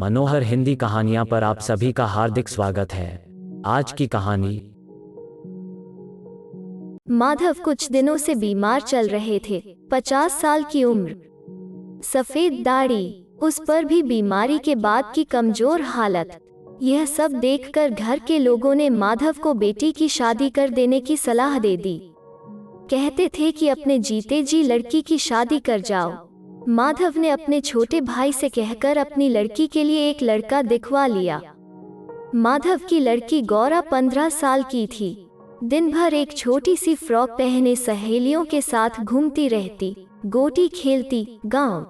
मनोहर हिंदी कहानियां पर आप सभी का हार्दिक स्वागत है। आज की कहानी। माधव कुछ दिनों से बीमार चल रहे थे। 50 साल की उम्र, सफेद दाढ़ी, उस पर भी बीमारी के बाद की कमजोर हालत। यह सब देखकर घर के लोगों ने माधव को बेटी की शादी कर देने की सलाह दे दी। कहते थे कि अपने जीते जी लड़की की शादी कर जाओ। माधव ने अपने छोटे भाई से कहकर अपनी लड़की के लिए एक लड़का दिखवा लिया। माधव की लड़की गौरा 15 साल की थी। दिन भर एक छोटी सी फ्रॉक पहने सहेलियों के साथ घूमती रहती, गोटी खेलती, गांव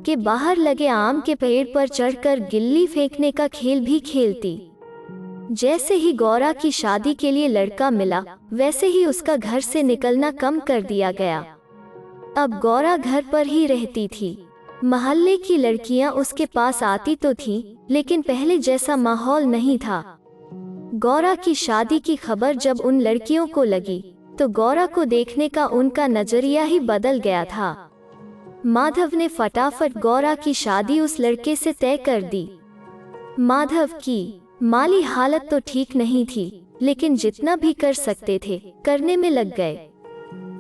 के बाहर लगे आम के पेड़ पर चढ़कर गिल्ली फेंकने का खेल भी खेलती। जैसे ही गौरा की शादी के लिए लड़का मिला, वैसे ही उसका घर से निकलना कम कर दिया गया। अब गौरा घर पर ही रहती थी। मोहल्ले की लड़कियां उसके पास आती तो थीं, लेकिन पहले जैसा माहौल नहीं था। गौरा की शादी की खबर जब उन लड़कियों को लगी, तो गौरा को देखने का उनका नजरिया ही बदल गया था। माधव ने फटाफट गौरा की शादी उस लड़के से तय कर दी। माधव की माली हालत तो ठीक नहीं थी, लेकिन जितना भी कर सकते थे करने में लग गए।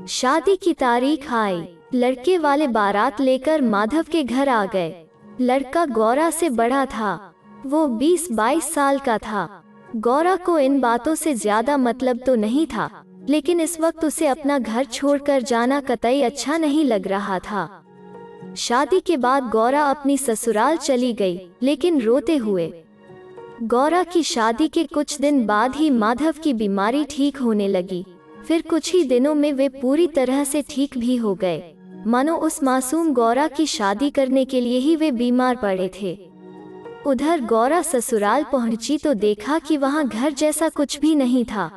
शादी की तारीख आई। लड़के वाले बारात लेकर माधव के घर आ गए। लड़का गौरा से बड़ा था। वो 20-22 साल का था। गौरा को इन बातों से ज्यादा मतलब तो नहीं था, लेकिन इस वक्त उसे अपना घर छोड़कर जाना कतई अच्छा नहीं लग रहा था। शादी के बाद गौरा अपनी ससुराल चली गई, लेकिन रोते हुए। गौरा की शादी के कुछ दिन बाद ही माधव की बीमारी ठीक होने लगी। फिर कुछ ही दिनों में वे पूरी तरह से ठीक भी हो गए, मानो उस मासूम गौरा की शादी करने के लिए ही वे बीमार पड़े थे। उधर गौरा ससुराल पहुंची तो देखा कि वहां घर जैसा कुछ भी नहीं था।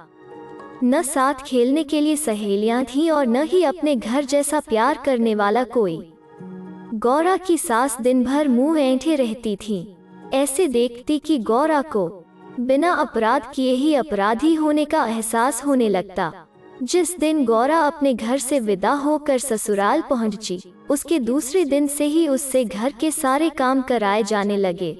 न साथ खेलने के लिए सहेलियां थीं और न ही अपने घर जैसा प्यार करने वाला कोई। गौरा की सास दिन भर मुंह ऐंठे रहती थी। ऐसे देखती कि गौरा को बिना अपराध किए ही अपराधी होने का एहसास होने लगता। जिस दिन गौरा अपने घर से विदा होकर ससुराल पहुंची, उसके दूसरे दिन से ही उससे घर के सारे काम कराए जाने लगे।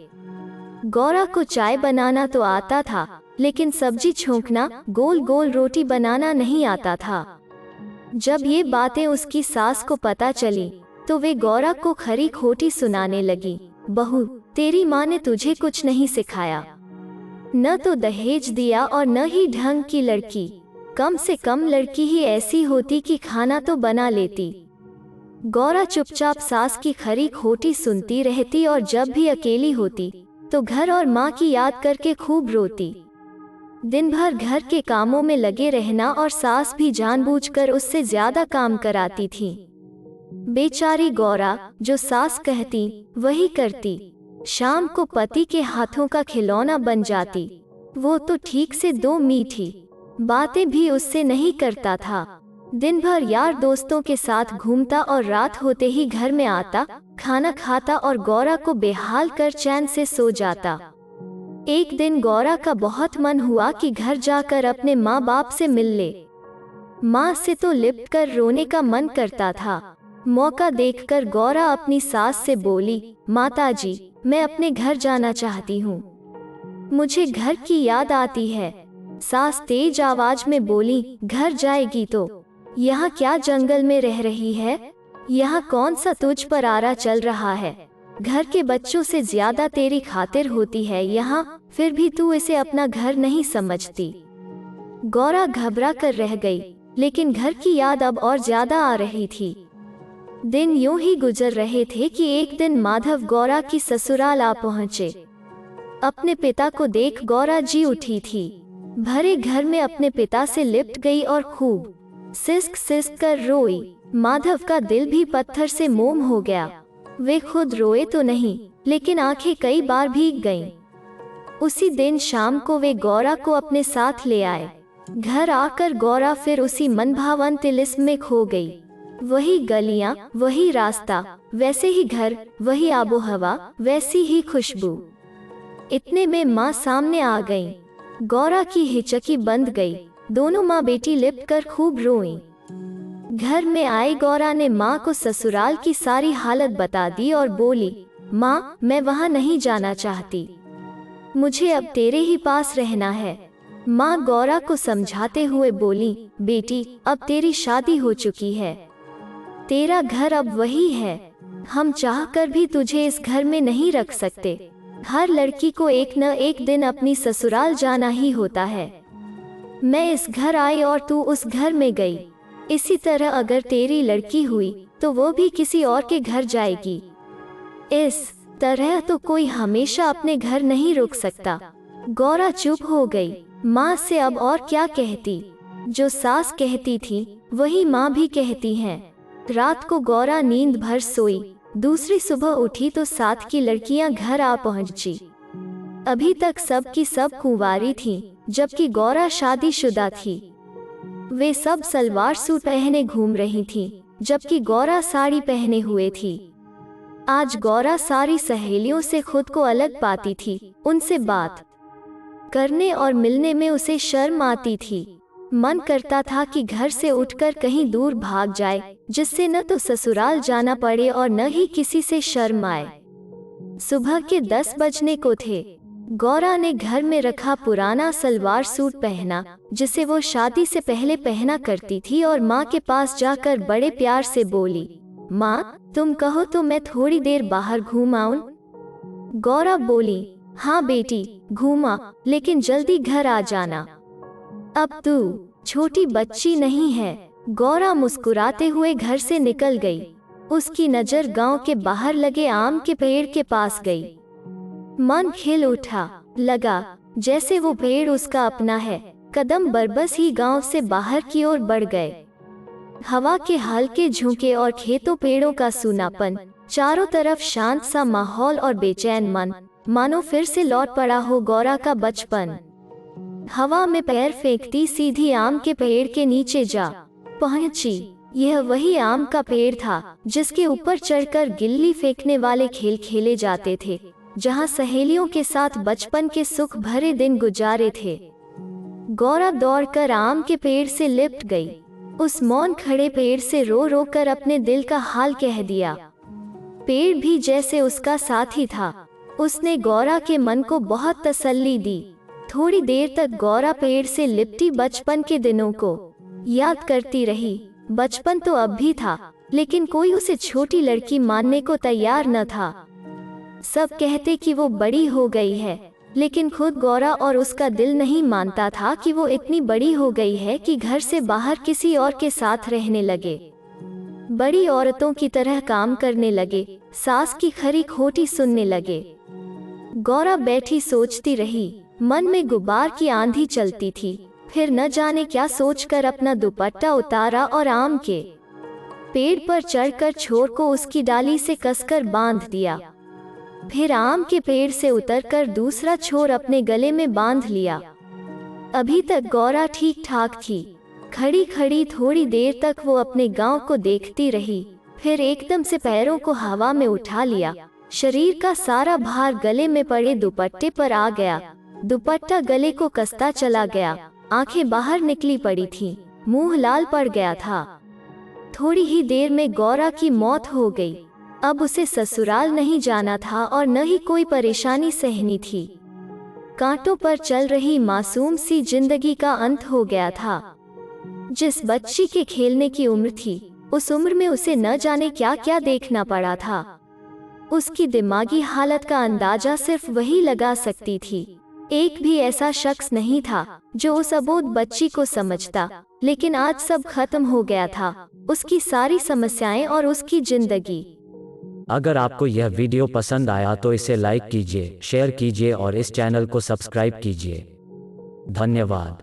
गौरा को चाय बनाना तो आता था, लेकिन सब्जी छोंकना, गोल गोल रोटी बनाना नहीं आता था। जब ये बातें उसकी सास को पता चली, तो वे गौरा को खरी खोटी सुनाने लगी। बहू, तेरी माँ ने तुझे कुछ नहीं सिखाया, न तो दहेज दिया और न ही ढंग की लड़की। कम से कम लड़की ही ऐसी होती कि खाना तो बना लेती। गौरा चुपचाप सास की खरी खोटी सुनती रहती और जब भी अकेली होती तो घर और माँ की याद करके खूब रोती। दिन भर घर के कामों में लगे रहना और सास भी जानबूझकर उससे ज्यादा काम कराती थी। बेचारी गौरा जो सास कहती वही करती। शाम को पति के हाथों का खिलौना बन जाती। वो तो ठीक से 2 मीठी बातें भी उससे नहीं करता था। दिन भर यार दोस्तों के साथ घूमता और रात होते ही घर में आता, खाना खाता और गौरा को बेहाल कर चैन से सो जाता। एक दिन गौरा का बहुत मन हुआ कि घर जाकर अपने माँ बाप से मिल ले। माँ से तो लिपट कर रोने का मन करता था। मौका देखकर गौरा अपनी सास से बोली, माताजी, मैं अपने घर जाना चाहती हूँ। मुझे घर की याद आती है। सास तेज आवाज में बोली, घर जाएगी तो यहाँ क्या जंगल में रह रही है? यहाँ कौन सा तुझ पर आरा चल रहा है? घर के बच्चों से ज्यादा तेरी खातिर होती है यहाँ, फिर भी तू इसे अपना घर नहीं समझती। गौरा घबरा कर रह गई, लेकिन घर की याद अब और ज्यादा आ रही थी। दिन यूं ही गुजर रहे थे कि एक दिन माधव गौरा की ससुराल आ पहुँचे। अपने पिता को देख गौरा जी उठी थी। भरे घर में अपने पिता से लिपट गई और खूब सिसक सिसक कर रोई। माधव का दिल भी पत्थर से मोम हो गया। वे खुद रोए तो नहीं, लेकिन आंखें कई बार भीग गईं। उसी दिन शाम को वे गौरा को अपने साथ ले आए। घर आकर गौरा फिर उसी मनभावन तिलिस्म में खो गई। वही गलियां, वही रास्ता, वैसे ही घर, वही आबो हवा, वैसी ही खुशबू। इतने में माँ सामने आ गईं। गौरा की हिचकी बंद गई। दोनों माँ बेटी लिपट कर खूब रोईं। घर में आई गौरा ने माँ को ससुराल की सारी हालत बता दी और बोली, माँ, मैं वहाँ नहीं जाना चाहती, मुझे अब तेरे ही पास रहना है। माँ गौरा को समझाते हुए बोली, बेटी, अब तेरी शादी हो चुकी है, तेरा घर अब वही है। हम चाहकर भी तुझे इस घर में नहीं रख सकते। हर लड़की को एक न एक दिन अपनी ससुराल जाना ही होता है। मैं इस घर आई और तू उस घर में गई। इसी तरह अगर तेरी लड़की हुई तो वो भी किसी और के घर जाएगी। इस तरह तो कोई हमेशा अपने घर नहीं रुक सकता। गौरा चुप हो गई। माँ से अब और क्या कहती। जो सास कहती थी वही माँ भी कहती हैं। रात को गौरा नींद भर सोई। दूसरी सुबह उठी तो साथ की लड़कियां घर आ पहुंची। अभी तक सब की सब कुंवारी थीं, जबकि गौरा शादीशुदा थी। वे सब सलवार सूट पहने घूम रही थीं, जबकि गौरा साड़ी पहने हुए थी। आज गौरा सारी सहेलियों से खुद को अलग पाती थी। उनसे बात करने और मिलने में उसे शर्म आती थी। मन करता था कि घर से उठकर कहीं दूर भाग जाए, जिससे न तो ससुराल जाना पड़े और न ही किसी से शर्म आए। सुबह के 10 बजने को थे। गौरा ने घर में रखा पुराना सलवार सूट पहना, जिसे वो शादी से पहले पहना करती थी, और माँ के पास जाकर बड़े प्यार से बोली, माँ, तुम कहो तो मैं थोड़ी देर बाहर घूम आऊं? गौरा बोली, हाँ बेटी, घूमा, लेकिन जल्दी घर आ जाना। अब तू छोटी बच्ची नहीं है। गौरा मुस्कुराते हुए घर से निकल गई। उसकी नजर गांव के बाहर लगे आम के पेड़ के पास गई। मन खिल उठा। लगा जैसे वो पेड़ उसका अपना है। कदम बरबस ही गांव से बाहर की ओर बढ़ गए। हवा के हल्के झोंके और खेतों पेड़ों का सूनापन, चारों तरफ शांत सा माहौल और बेचैन मन, मानो फिर से लौट पड़ा हो गौरा का बचपन। हवा में पैर फेंकती सीधी आम के पेड़ के नीचे जा पहुंची। यह वही आम का पेड़ था जिसके ऊपर चढ़कर गिल्ली फेंकने वाले खेल खेले जाते थे, जहां सहेलियों के साथ बचपन के सुख भरे दिन गुजारे थे। गौरा दौड़कर आम के पेड़ से लिपट गई। उस मौन खड़े पेड़ से रो रो कर अपने दिल का हाल कह दिया। पेड़ भी जैसे उसका साथी था। उसने गौरा के मन को बहुत तसल्ली दी। थोड़ी देर तक गौरा पेड़ से लिपटी बचपन के दिनों को याद करती रही। बचपन तो अब भी था, लेकिन कोई उसे छोटी लड़की मानने को तैयार न था। सब कहते कि वो बड़ी हो गई है, लेकिन खुद गौरा और उसका दिल नहीं मानता था कि वो इतनी बड़ी हो गई है कि घर से बाहर किसी और के साथ रहने लगे, बड़ी औरतों की तरह काम करने लगे, सास की खरी खोटी सुनने लगे। गौरा बैठी सोचती रही। मन में गुबार की आंधी चलती थी। फिर न जाने क्या सोचकर अपना दुपट्टा उतारा और आम के पेड़ पर चढ़कर छोर को उसकी डाली से कसकर बांध दिया। फिर आम के पेड़ से उतरकर दूसरा छोर अपने गले में बांध लिया। अभी तक गौरा ठीक ठाक थी। खड़ी खड़ी थोड़ी देर तक वो अपने गांव को देखती रही। फिर एकदम से पैरों को हवा में उठा लिया। शरीर का सारा भार गले में पड़े दुपट्टे पर आ गया। दुपट्टा गले को कसता चला गया। आंखें बाहर निकली पड़ी थीं, मुंह लाल पड़ गया था। थोड़ी ही देर में गौरा की मौत हो गई। अब उसे ससुराल नहीं जाना था और न ही कोई परेशानी सहनी थी। कांटों पर चल रही मासूम सी जिंदगी का अंत हो गया था। जिस बच्ची के खेलने की उम्र थी, उस उम्र में उसे न जाने क्या क्या देखना पड़ा था। उसकी दिमागी हालत का अंदाजा सिर्फ वही लगा सकती थी। एक भी ऐसा शख्स नहीं था जो उस अबोध बच्ची को समझता। लेकिन आज सब खत्म हो गया था, उसकी सारी समस्याएं और उसकी जिंदगी। अगर आपको यह वीडियो पसंद आया तो इसे लाइक कीजिए, शेयर कीजिए और इस चैनल को सब्सक्राइब कीजिए। धन्यवाद।